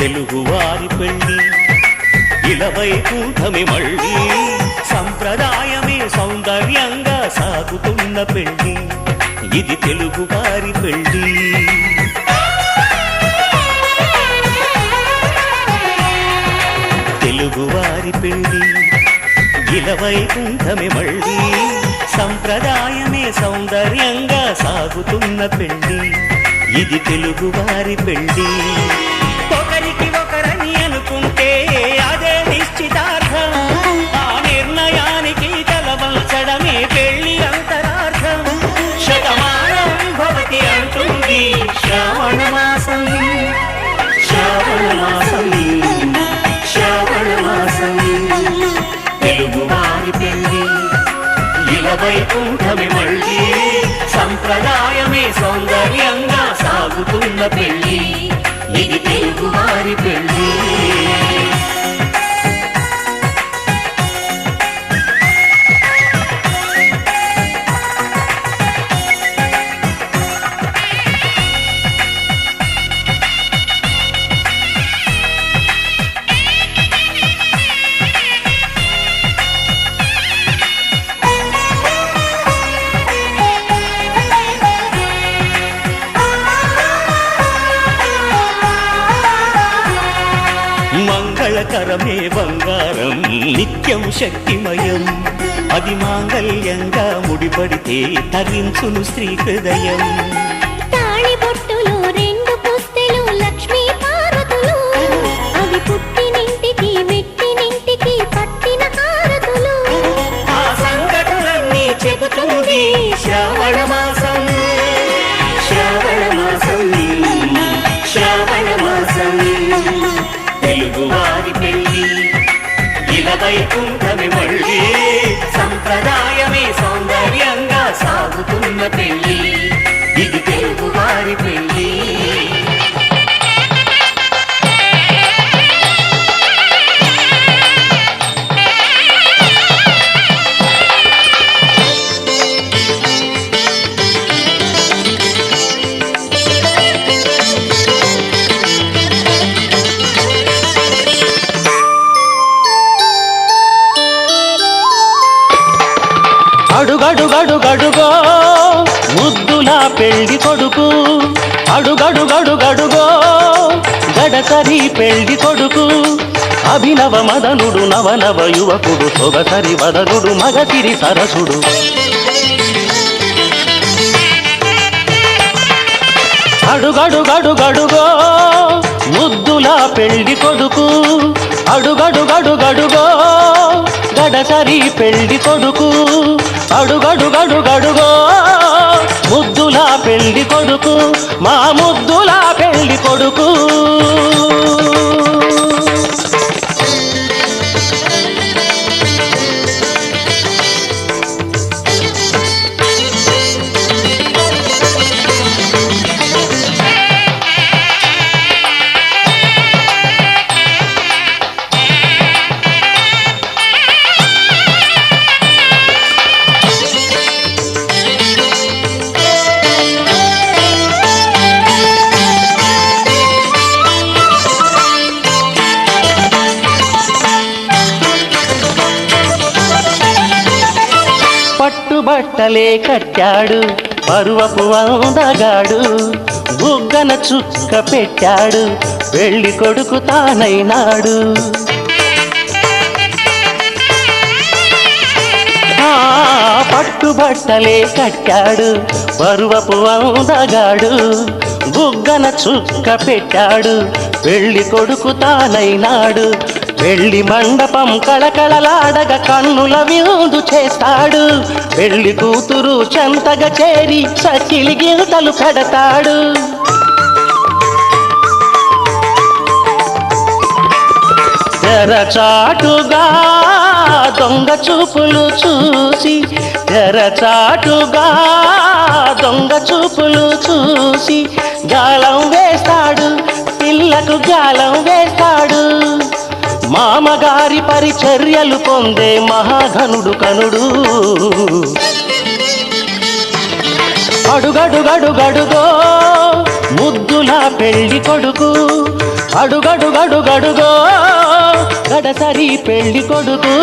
తెలుగువారి పెళ్ళి ఇలవైకుంఠమే మళ్ళీ సంప్రదాయమే సౌందర్యంగా సాగుతున్న పెళ్ళి ఇది తెలుగువారి పెళ్ళి తెలుగువారి పెళ్ళి ఇలవైకుంఠమే మళ్ళీ సంప్రదాయమే సౌందర్యంగా సాగుతున్న పెళ్ళి ఇది తెలుగువారి పెళ్ళి ఒకరికి ఒకరని అనుకుంటే అదే నిశ్చితార్థం ఆ నిర్ణయానికి తలవంచడమే పెళ్లి అంతరార్థం శతమానం భవతి అంటుంది శ్రావణ మాసం శ్రావణ మాసం శ్రావణ మాసం తెలుగువారి పెళ్ళి ఇలవైకుంఠమే మళ్ళీ సంప్రదాయమే సౌందర్యంగా సాగుతున్న పెళ్ళి ఇది తెలుగువారి పెళ్ళి మంగళకరమే బంగారం నిత్యం శక్తిమయం అది మాంగళ్యంగా ముడిపడితే తరించును స్త్రీ హృదయం తాళిబొట్టులో రెండు పుస్తెలు లక్ష్మీ పార్వతులు అవి పుట్టినింటికి మెట్టినింటికి పట్టిన హారతులు ఆ సంఘటనలన్నీ చెబుతుంది శ్రావణ మాసం శ్రావణ మాసం శ్రావణ మాసం తెలుగువారి పెళ్ళి ఇలవైకుంఠమే మళ్ళీ సంప్రదాయమే సౌందర్యంగా సాగుతున్న పెళ్ళి ఇది తెలుగువారి పెళ్ళి అడుగడుగడుగడుగో ముద్దులా పెళ్లి కొడుకు అడుగడుగడుగడుగో గడసరి పెళ్లి కొడుకు అభినవ మదనుడు నవనవ యువకుడు సొగసరి వదనుడు మగసిరి సరసుడు అడుగడుగడుగడుగో ముద్దులా పెళ్లి కొడుకు అడుగడుగడుగడుగో గడసరి పెళ్లి కొడుకు అడుగడుగడుగడుగో ముద్దులా పెళ్లి కొడుకు మా ముద్దులా పెళ్లి కొడుకు పట్టుబట్టలే కట్టాడు పరువపు అందగాడు బుగ్గన చుక్క పెట్టాడు పెళ్లి కొడుకు తానైనాడు పట్టుబట్టలే కట్టాడు పరువపు అందగాడు బుగ్గన చుక్క పెట్టాడు పెళ్లి కొడుకు తానైనాడు పెళ్లి మండపం కళకళలాడగా కన్నుల విందు చేస్తాడు పెళ్లి కూతురు చెంతగా చేరి సకిలి గిల్తలు పెడతాడు తెరచాటుగా దొంగ చూపులు చూసి తెరచాటుగా దొంగ చూపులు చూసి గాలం వేస్తాడు పిల్లకు గాలం వేస్తాడు మామగారి పరిచర్యలు పొందే మహాఘనుడు కనుడు అడుగడుగడుగడుగో ముద్దులా పెళ్లి కొడుకు అడుగడుగ అడుగో గడసరి పెళ్లి కొడుకు.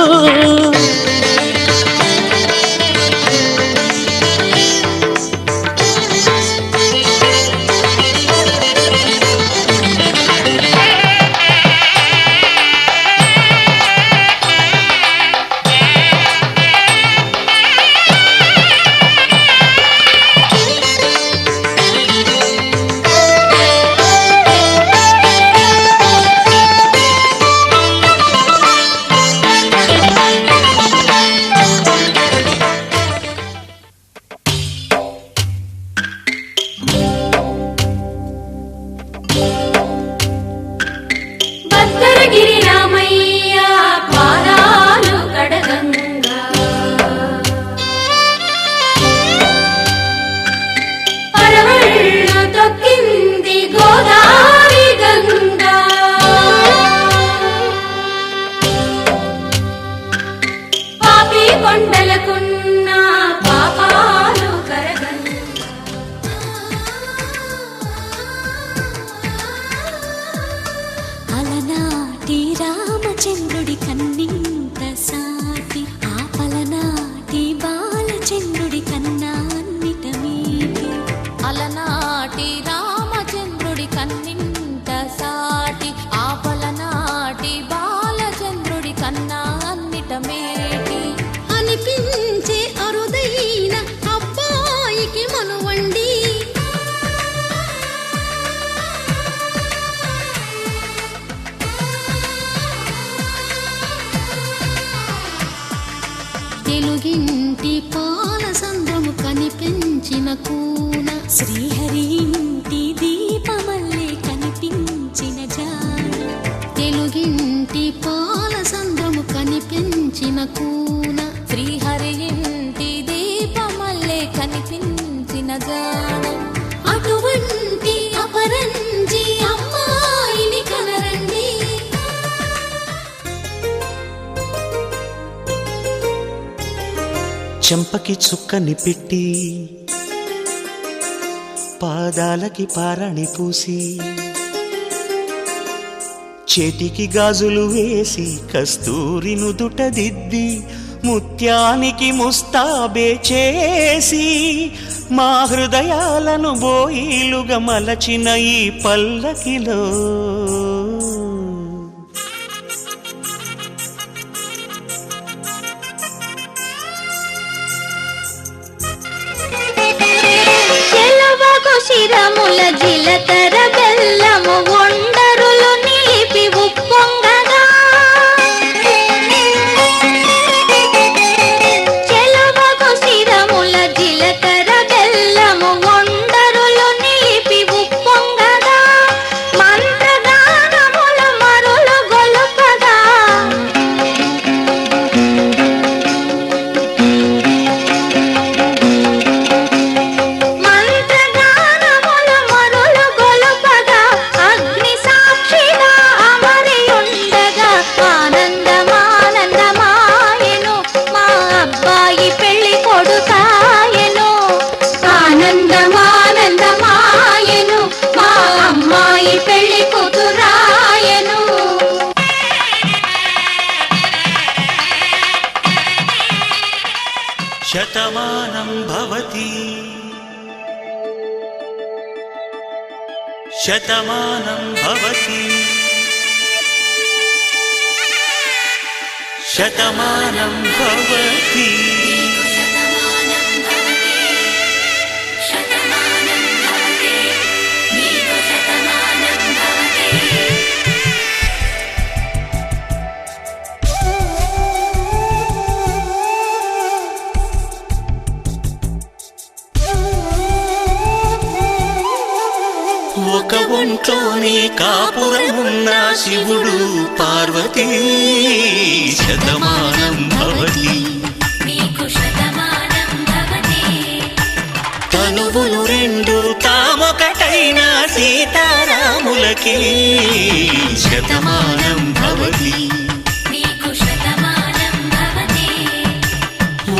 భద్రగిరి రామయ్య పాదాలు కడగంగా పరవళ్ళు తొక్కింది గోదావరి గంగా పాపి కొండలకున్న పాపాలు కరగంగా అలనాటి రామచంద్రుడి కన్నింత సాటి ఆపలనాటి బాలచంద్రుడి కన్నా అన్నిట మీటి. అలనాటి రామచంద్రుడి కన్నింత సాటి ఆపలనాటి బాలచంద్రుడి కన్నా అన్నిట మేటి. అనిపించే అరుదైన అబ్బాయికి మనువండి తెలుగింటి పాల సంద్రము కనిపించిన కూన శ్రీహరి ఇంటి దీపమల్లే కనిపించిన జాన. తెలుగింటి పాల సంద్రము కనిపించిన కూన శ్రీహరి ఇంటి దీపమల్లే కనిపించిన జాన. అటువంటి అపరంజి అమ్మాయిని కనరండి. చెంపకి చుక్కని పెట్టి పాదాలకి పారణి పూసి చేతికి గాజులు వేసి కస్తూరి నుదుట దిద్ది ముత్యానికి ముస్తాబే చేసి మా హృదయాలను బోయిలుగా మలచిన ఈ పల్లకిలో చెలవగు శిరముల జిలకర బెల్లము ఒండరులు నిలిపి ఉప్పొంగగా చెలవగు శిరముల జిలకర బెల్లము ఒండరులు నిలిపి ఉప్పొంగగా మంత్రగానముల మరులు గొలుపగా మంత్రగానముల మరులు గొలుపగా అగ్ని సాక్షిగా అమరి ఉండగా ఆనందమానందమాయెను మా అబ్బాయి పెళ్లి కొడుకాయెను. ఆనందమానందమాయెను మా అమ్మాయి పెళ్లి కూతురాయెను. శతమానం భవతి శతమానం భవతి శతమానం భవతి. ఒక ఒంట్లోనే కాపురమున్న శివుడు పార్వతీ శతమానం భవతి. తనువులు రెండు తామొకటైన సీతారాములకి శతమానం భవతి.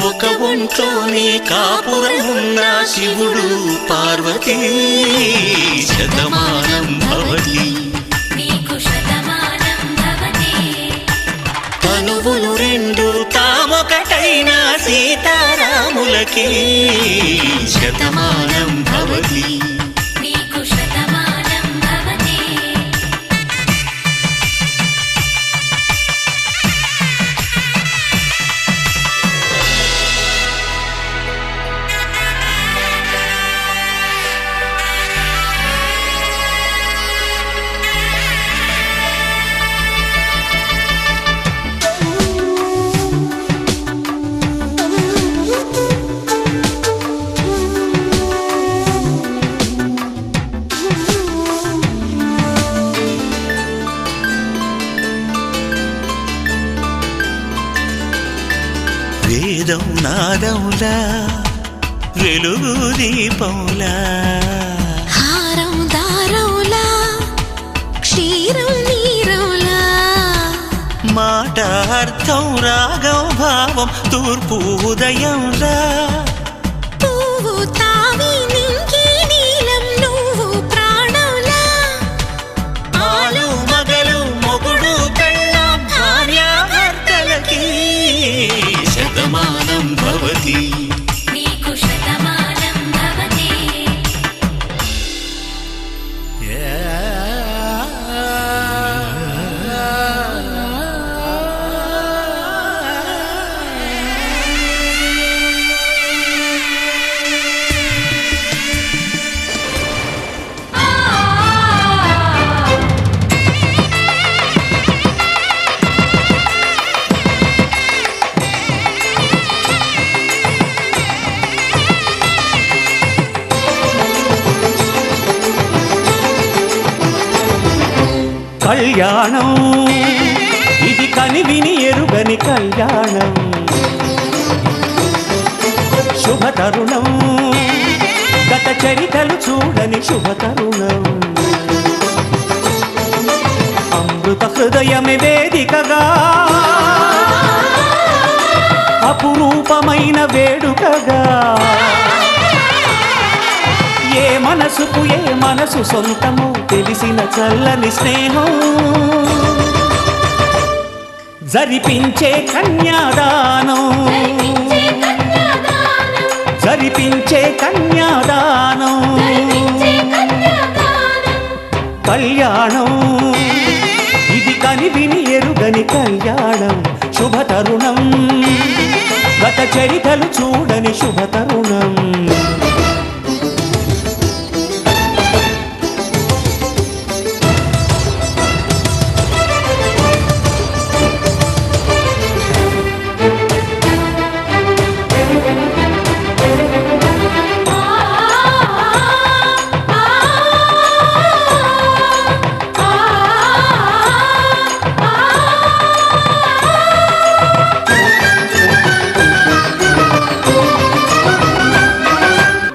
ఒక ఒంట్లోనే కాపురమున్న శివుడు పార్వతీ శతమానం భవతి. శతమానం భర్తలకి శతమానం భవతి. నీకు శతమానం భవతి. వేదం నాదములా వెలుగు దీపములా హారం దారవులా క్షీరం నీరవులా మాట అర్థం రాగం భావం తూర్పు ఉదయంలా పువ్వు తావి నింగి నీలం నువ్వు ప్రాణంలా ఆలు మగలు మొగుడు పెళ్ళాం భార్యాభర్తలకి శతమానం భవతి. నీకు శతమానం భవతి. కళ్యాణం ఇది కనివిని ఎరుగని కళ్యాణం, శుభతరుణం గత చరితలు చూడని శుభతరుణం, అమృత హృదయమే వేదికగా అపురూపమైన వేడుకగా, ఏ మనసుకు ఏ మనసు సొంతము తెలిసిన చల్లని స్నేహం, జరిపించే కన్యాదానం, జరిపించే కన్యాదానం, కళ్యాణం ఇది కనివిని ఎరుగని కళ్యాణం, శుభతరుణం గత చరితలు చూడని శుభతరుణం.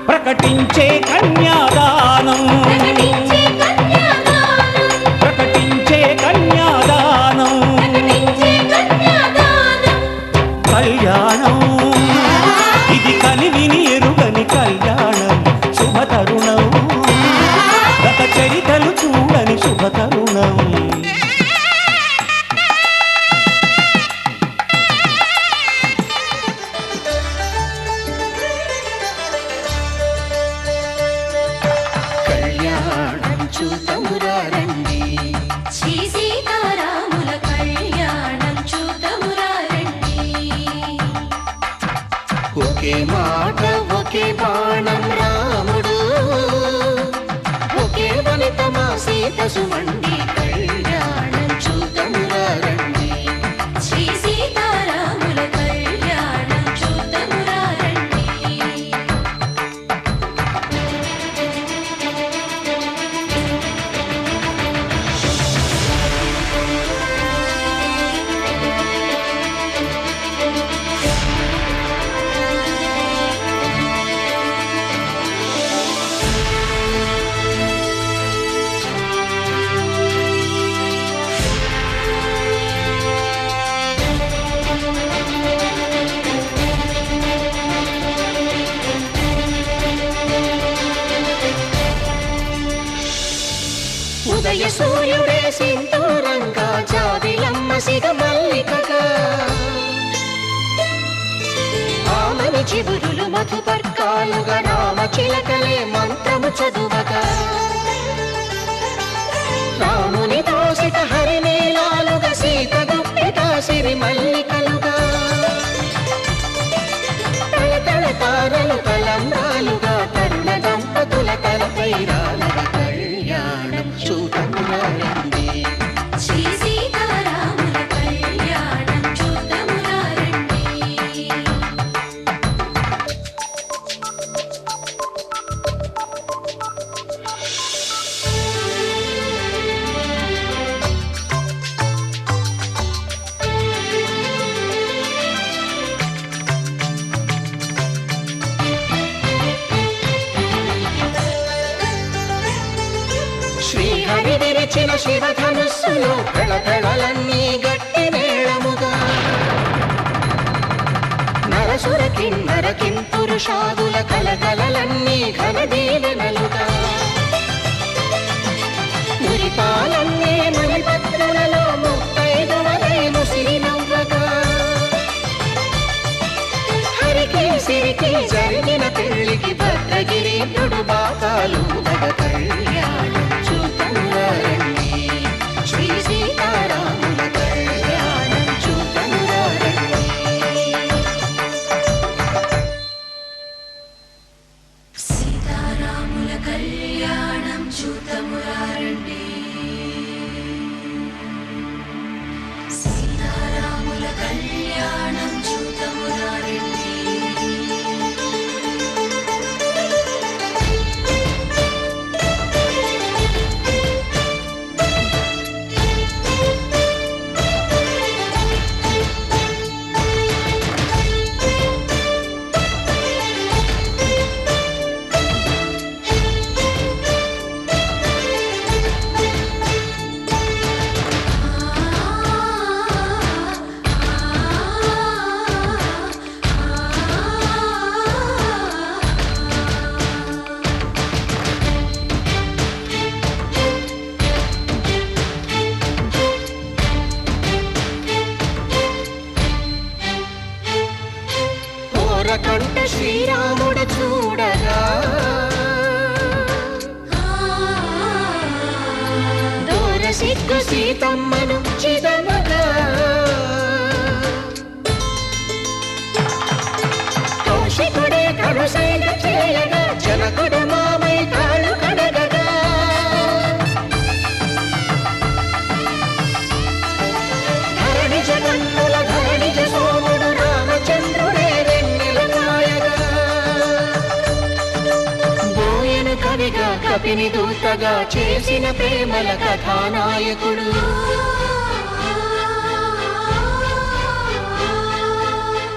ప్రకటించే కన్యాదానం, ప్రకటించే కన్యాదానం, కళ్యాణం ఇది కనివిని ఎరుగని కళ్యాణం, శుభతరుణం గత చరితలు చూడని శుభతరుణం. శ్రీ సీతారాముల కళ్యాణం చూతమురా రండి. ఒకే మాట ఒకే బాణం రాముడు, ఒకే వనిత మా సీత సుమండి కళ్యాణం చూతమురా రండి. శ్రీ సీతారాముల కళ్యాణం చూతమురా రండి. ఉదయ సూర్యుడే సింధూరంగా జాబిలమ్మ సిగ మల్లికగా ఆమె రాముని చివురులు మధుపర్కాలుగా రామ చిలకలే మంత్రము చదువగా రాముని దోసిట హరినీలాలుగా సీత గుప్పిట సిరి మల్లికలుగా తలతల తారలు తలంబ్రాలుగా తరుణ దంపతుల తలపై రాలగా కళ్యాణం చూడమురండి శ్రీ సీతారాముల కళ్యాణం చూద్దామురా రండి. శ్రీహరి విరిచిన శివధనుస్సులో పెళపెళలన్నీ గట్టి మేళముగా నరసుర కిన్నర కింపురుషాదుల కలకలలన్నీ ఘన దీవెనలుగా మురిపాలన్నీ మణిపత్రులలో ముత్తైదువలై ముసిరి నవ్వగా హరికి సిరికి జరిగిన పెళ్లికి భద్రగిరీంద్రుడు బాకాలు కళ్యాణం చూడమురండి శ్రీ సీతారాముల కళ్యాణం చూడమురండి సీతారాముల కళ్యాణం చూద్దామురా రండి. సీతారాముల కళ్యాణం చూద్దామురా రండి. కంట శ్రీరాముడు చూడగా దూర సిగ్గు సీతమ్మను చిదమగా కౌశికుడే కరుసైన చేయగా జనకుడు మామై కాళ్ళు కడగగా ధరణి జగన్నుల ధరణిజ సోముడు రామచంద్రుడే కవిగా కపిని దూతగా చేసిన ప్రేమల కథానాయకుడు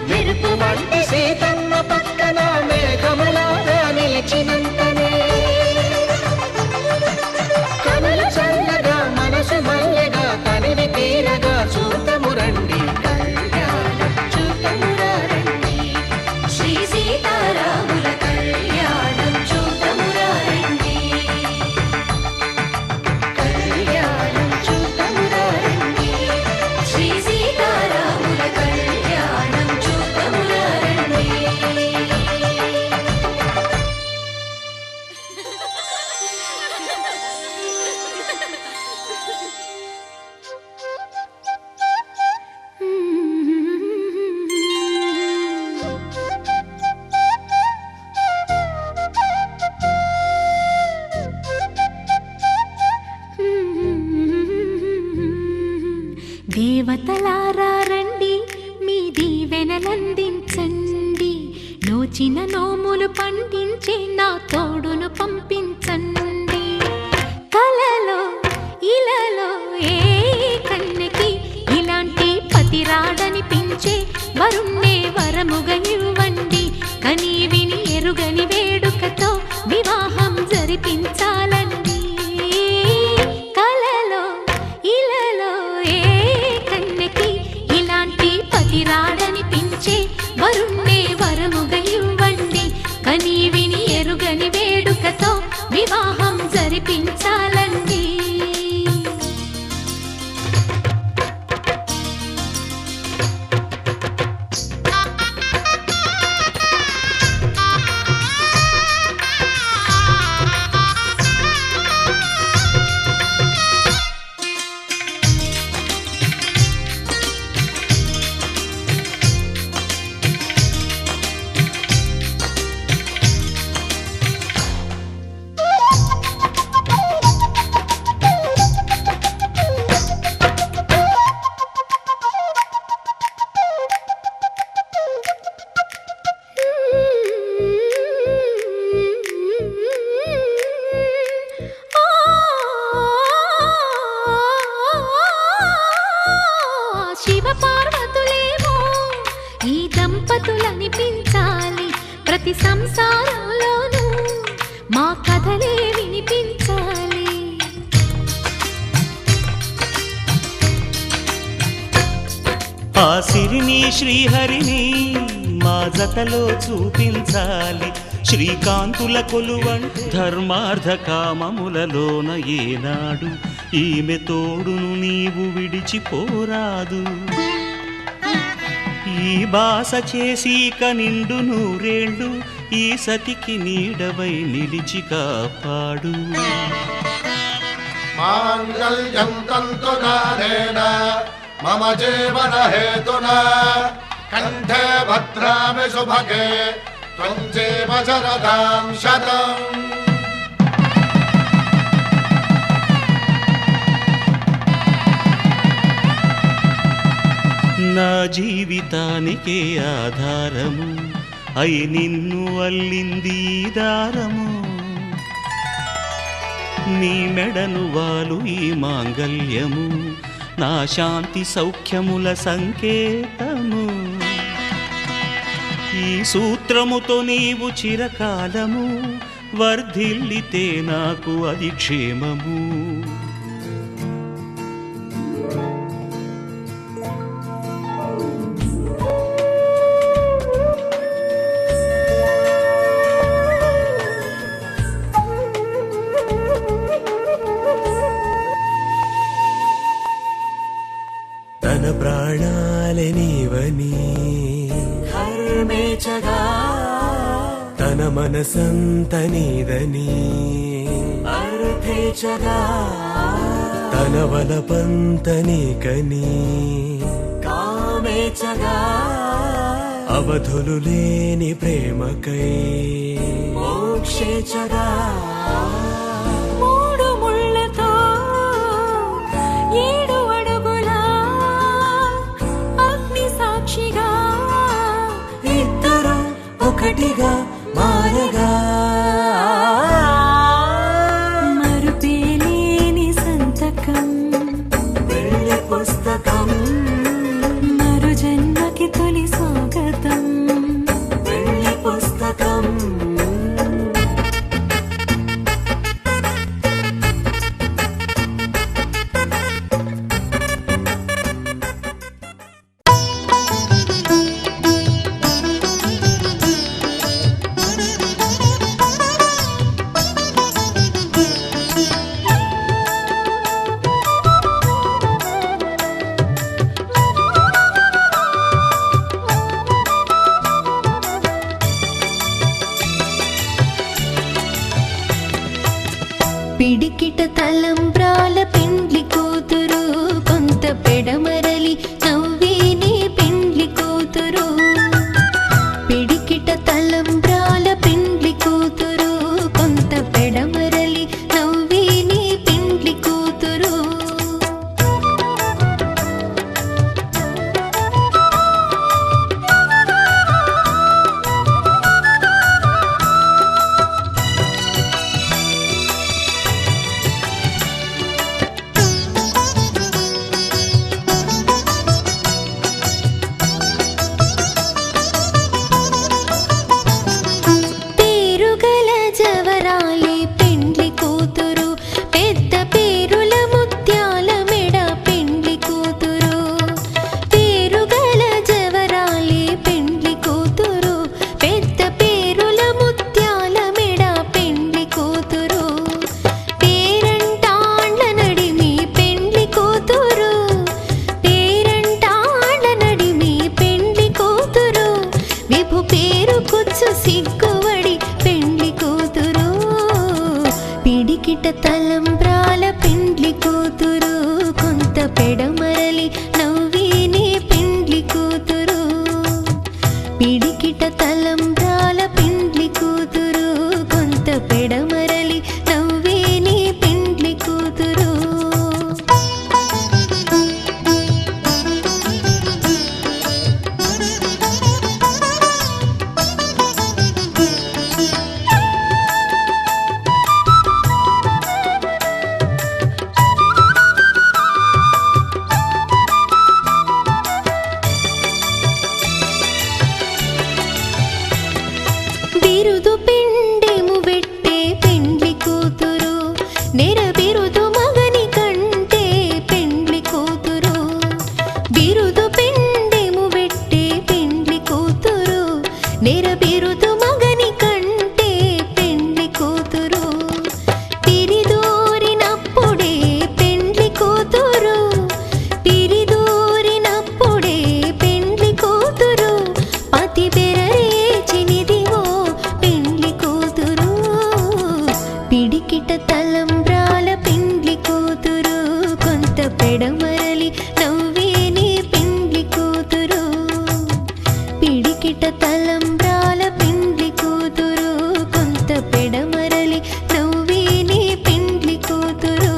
మెరుపు వంటి సీతమ్మ పక్కన మేఘములాగా నిలిచినంతనే కనులు చల్లగా మనసు మల్లెగా తనివి తీరగా చూడమురండి కళ్యాణం చూడమురండి శ్రీ సీతారాముల కళ్యాణం చూద్దామురా రండి. కళ్యాణం చూడమురండి శ్రీ సీతారాముల కళ్యాణం చూద్దామురా రండి. దేవతలారా రండి మీ దీవెనలందించండి నోచిన నోములు పండించే నా తోడును పంపించండి కలలో ఇలలో ఏ కన్నెకి ఇలాంటి పతి రాడనిపించే వరుణ్ణే వరముగా ఇవ్వండి కని విని ఎరుగని వేడుకతో వివాహం జరిపించాలండి కలలో ఇలలో ఏ కన్నెకి ఇలాంటి పతి రాడనిపించే వరుణ్ణే వరముగా ఇవ్వండి కని విని ఎరుగని వేడుకతో వివాహం జరిపించాలండి ప్రతి సంసారంలోనూ మా కథలే వినిపించాలి. ఆ సిరిని శ్రీహరిని మా జతలో చూపించాలి. శ్రీకాంతుల కొలువంటే ధర్మార్థ కామములలోన ఏనాడు ఈమె తోడును నీవు విడిచిపోరాదు. ఈ బాస చేసి కనిండు నూరేళ్ళు ఈ సతికి నీడవై నిలిచి కాపాడు. మాంగళ్యం తంతునానేన మమ జీవన హేతునా కంఠే భద్రామి శుభగే త్వం జీవ శరదాం శతం. నా జీవితానికే ఆధారము అయి నిన్ను అల్లింది దారము. నీ మెడను వాలు ఈ మాంగళ్యము నా శాంతి సౌఖ్యముల సంకేతము. ఈ సూత్రముతో నీవు చిరకాలము వర్ధిల్లితే నాకు అది క్షేమము. తన ప్రాణాలే నీవని హర్మేచగా తన మనసంత నీదని అర్థేచగా తన వలపంత నీకని కామేచగా అవధులు లేని ప్రేమకై మోక్షేచగా మూడు ముళ్ళతో 7 అడుగుల అగ్ని సాక్షిగా ఇద్దరు ఒకటిగా మారగా మరుపేలేని సంతకం వెళ్ళి పుస్తకం మరు జన్మకి తొలి స్వాగతం. వెళ్ళి పుస్తకం పిడికిట తలంబ్రాల పెండ్లి కూతురు కొంత పెడమరలి నవ్వేని పెండ్లి కూతురు. పిడికిట తలంబ్రాల పెండ్లి కూతురు కొంత పెడమరలి నవ్వేని పెండ్లి కూతురు. పేరుగల జవరాలే పెండ్లి కూతురు పెద్ద పేరుల ముత్యాల మెడ పెండ్లి కూతురు. పేరుగల జవరాలే పెండ్లి కూతురు పెద్ద పేరుల ముత్యాల మెడ పెండ్లి కూతురు. పేరంటాండ్ల నడిమి పెండ్లి కూతురు పేరంటాండ్ల నడిమి పెండ్లి కూతురు. విభు పేరు కుచ్చు సిగ్గువడి పెండ్లి కూతురు. పిడికిట తలంబ్రాల పెండ్లి కూతురు కొంత పెడమరలి నవ్వేని పెండ్లి కూతురు. పిడికిట తలంబ్రాల పెండ్లి కూతురు కొంత పెడమరలి నవ్వేని పెండ్లి కూతురు. బిరుదు మగని కంటే పెండ్లి కూతురు బిరుదు పెండెము పెట్టే పెండ్లి కూతురు నెర బిరుదు మగని కంటే పెండ్లి కూతురు పిరిదూరినప్పుడే పెండ్లి కూతురు పిరిదూరినప్పుడే పెండ్లి కూతురు పతి బెరరేచినిదివో పెండ్లి కూతురు పిడికిట తలంబ్రాల పెండ్లి కూతురు కొంత పెడమరలి నవ్వేని పెండ్లి కూతురు పిడికిట తలంబ్రాల పెండ్లి కూతురు కొంత పెడమరలి నవ్వేని పెండ్లి కూతురు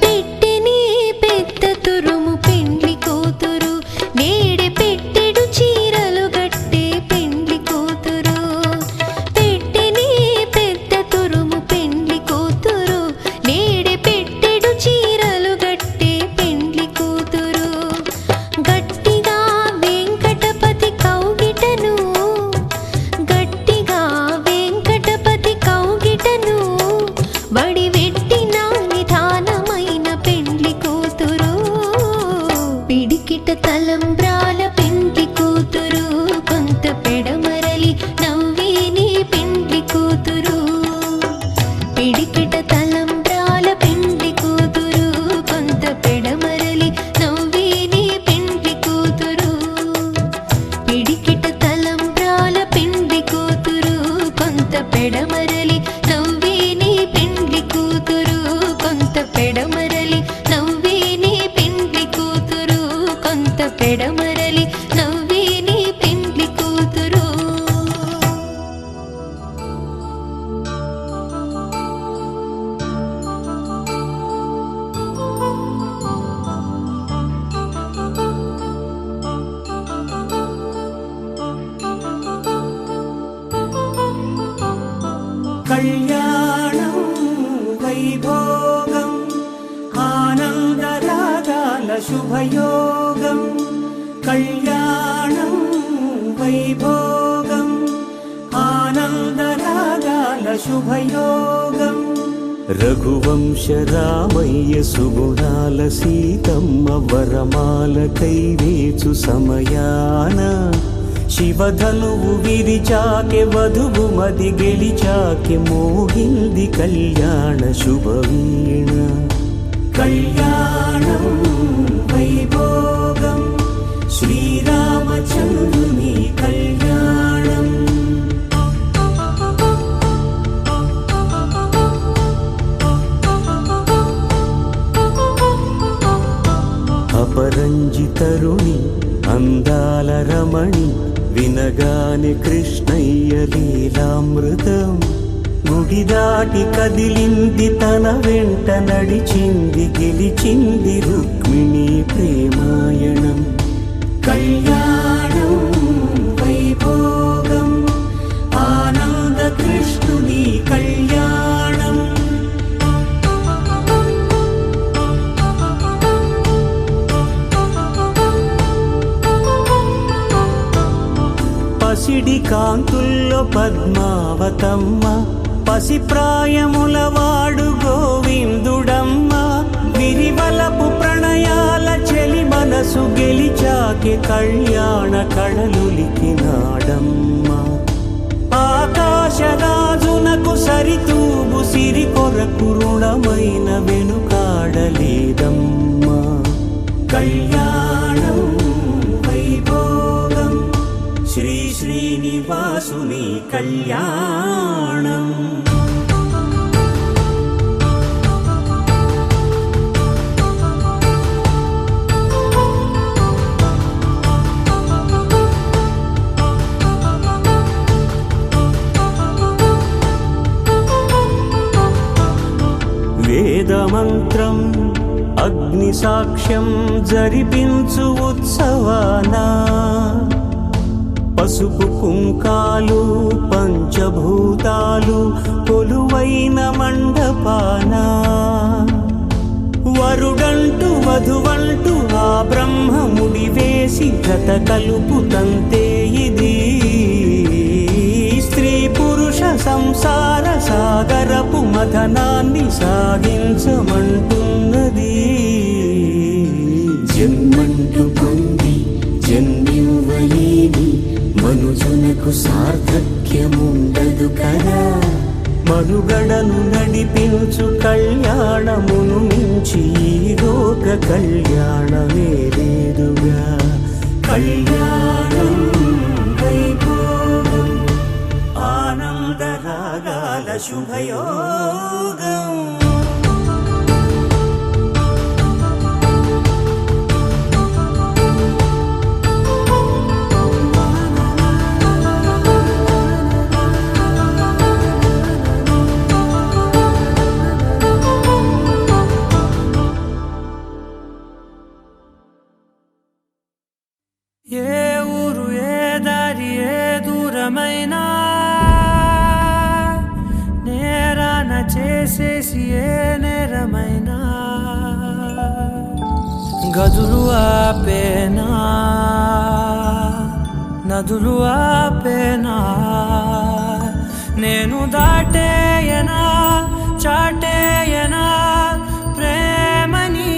పెట్టెని పెద్ద తురుము పెండ్లి కూతురు నేడే పెట్టెడు చీరలు గట్టే పెండ్లి కూతురు పెట్టెని పెద్ద తురుము పెండ్లి కూతురు నేడే పెట్టెడు చీరలు గట్టే పెండ్లి కూతురు గట్టిగా వెంకటపతి కౌగిటను గట్టిగా వెంకటపతి కౌగిటను బడి వెట్టిన నిధానమైన పెండ్లి కూతురు పిడికిట తలంబ్రాల పెండ్లి కూతురు కొంత పెడమరలి నవ్వేని పెండ్లి కూతురు పిడికిట తలంబ్రాల పెండ్లి కూతురు కొంత పెడమరలి నవ్వేని పెండ్లి కూతురు పిడికిట తలంబ్రాల పెండ్లి కూతురు కొంత పెడమరలి నవ్వేని పెండ్లి కూతురు కొంత పెడమరలి నవ్వేని పెండ్లి కూతురు కొంత పెడమరలి నవ్వేని పెండ్లి కూతురు కళ్యాణం వైభోగం ఆనందరాగాల శుభయోగం కళ్యాణం వైభోగం ఆనందరాగాల శుభయోగం రఘువంశ రామయ్య సుగుణాల సీతమ్మ వరమాల కైవేచు సమయాన శివధనువు విరిచాకె వధువు మది గెలిచాకె మోహింది కళ్యాణ శుభవీణ కళ్యాణం వైభోగం శ్రీరామచంద్రుని కళ్యాణం అపరంజి తరుణి అందాల రమణి వినగానే కృష్ణయ్య లీలామృతం గుడి దాటి కదిలింది తన వెంట నడిచింది గెలిచింది రుక్మిణి ప్రేమాయణం కళ్యాణం వైభోగం ఆనంద కృష్ణుని కళ్యాణం పసిడి కాంతుల్లో పద్మావతమ్మ పసిప్రాయముల వాడు గోవిందుడమ్మ విరివలపు ప్రణయాల చెలి మనసు గెలిచాకే కళ్యాణ కళలులికినాడమ్మ ఆకాశరాజునకు సరితూబు సిరి కొరకు రుణమైన వెనుకాడలేదమ్మ కళ్యాణం వైభోగం శ్రీ శ్రీనివాసుని కళ్యాణం వేదమంత్రం అగ్ని సాక్ష్యం జరిపించు ఉత్సవాన పసుపు కుంకాలు పంచభూతాలు కొలువైన మండపాన వరుడంటూ వధువంటూ ఆ బ్రహ్మముడి వేసి గత కలుపు తంతే ఇది స్త్రీ పురుష సంసార సాగరపు మథనాన్ని సాగించమంటున్నది. జన్మంటూ పొంది జన్మివ్వలేని మనుజునకు సార్థక్యముండదు కదా. మనుగడను నడిపించు కళ్యాణమును మించి ఈ లోక కళ్యాణమే లేదుగా. కళ్యాణం వైభోగం ఆనందరాగాల శుభయోగం. ఏ ఊరు ఏ దారి ఏ దూరమైనా నేరాన చేసేసి ఏ నేరమైనా గదులు ఆపేనా నదులు ఆపేనా నేను దాటేయనా చాటేయనా ప్రేమని.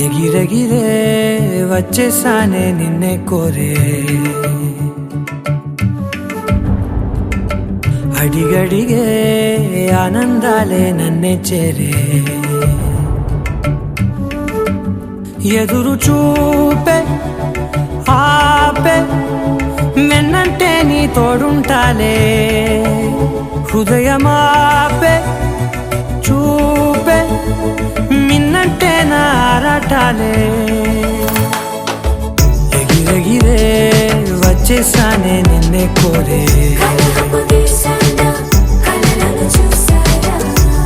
ఎగిరెగిరే వచ్చేసానే నిన్నే కోరే అడిగడిగే ఆనందాలే నన్నే చేరే ఎదురు చూపే ఆపే వెన్నంటే నీ తోడుంటాలే హృదయమాపే చూపే మిన్నంటే నారాటాలే ఎగిరెగిరే వచ్చేసానే నిన్నే కోరే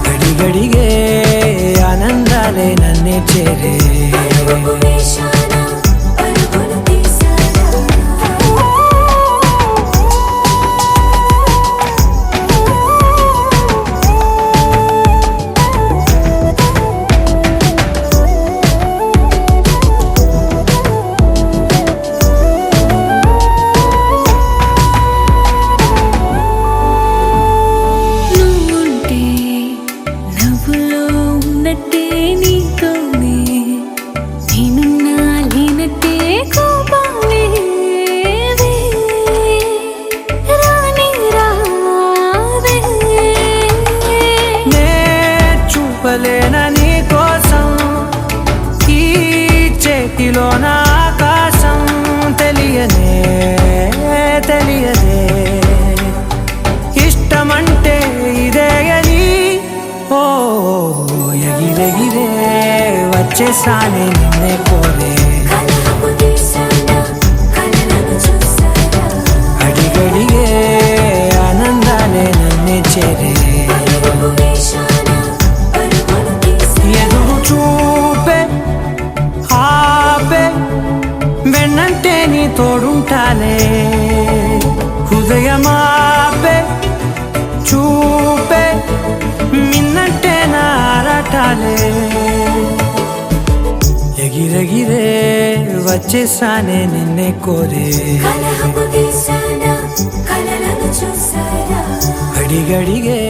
అడిగడిగే ఆనందాలే నన్నే చేరే నీ కోసం ఈ చేతిలో నా ఆకాశం తెలియదే తెలియదే ఇష్టమంటే ఇదే అని ఓ ఎగిరెగిరే వచ్చేసానే నిన్నే కోరే అడిగడిగే ఆనందాలే నన్నే చేరే ఎదురు చూపే ఆపే వెన్నంటే నీ తోడుంటాలే హృదయమాపే చూపే మిన్నంటే నారాటాలే ఎగిరెగిరే వచ్చేసానే నిన్నే కోరే అడిగడిగే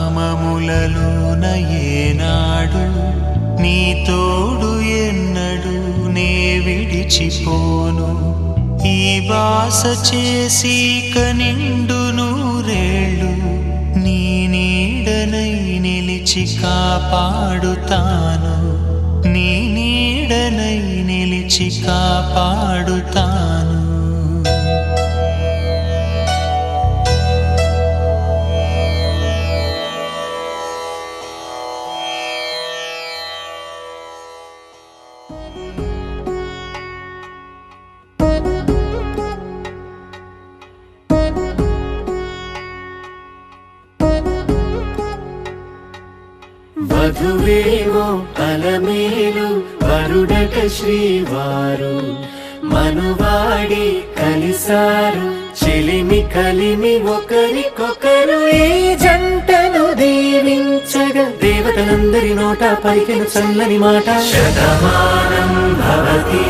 కామములలోన ఏనాడు నీ తోడు ఎన్నడు నే విడిచిపోను ఈ బాస చేసి కనిండు నూరేళ్ళు నీ నీడనై నిలిచి కాపాడుతాను నీ నీడనై నిలిచి కాపాడుతాను వధువేమో అలమేలు వరుడట శ్రీవారు మనువాడి కలిసారు చెలిమి కలిమి ఒకరికొకరు ఈ జంటను దీవించగా దేవతలందరి నోట పలికిన చల్లని మాట శతమానం భవతి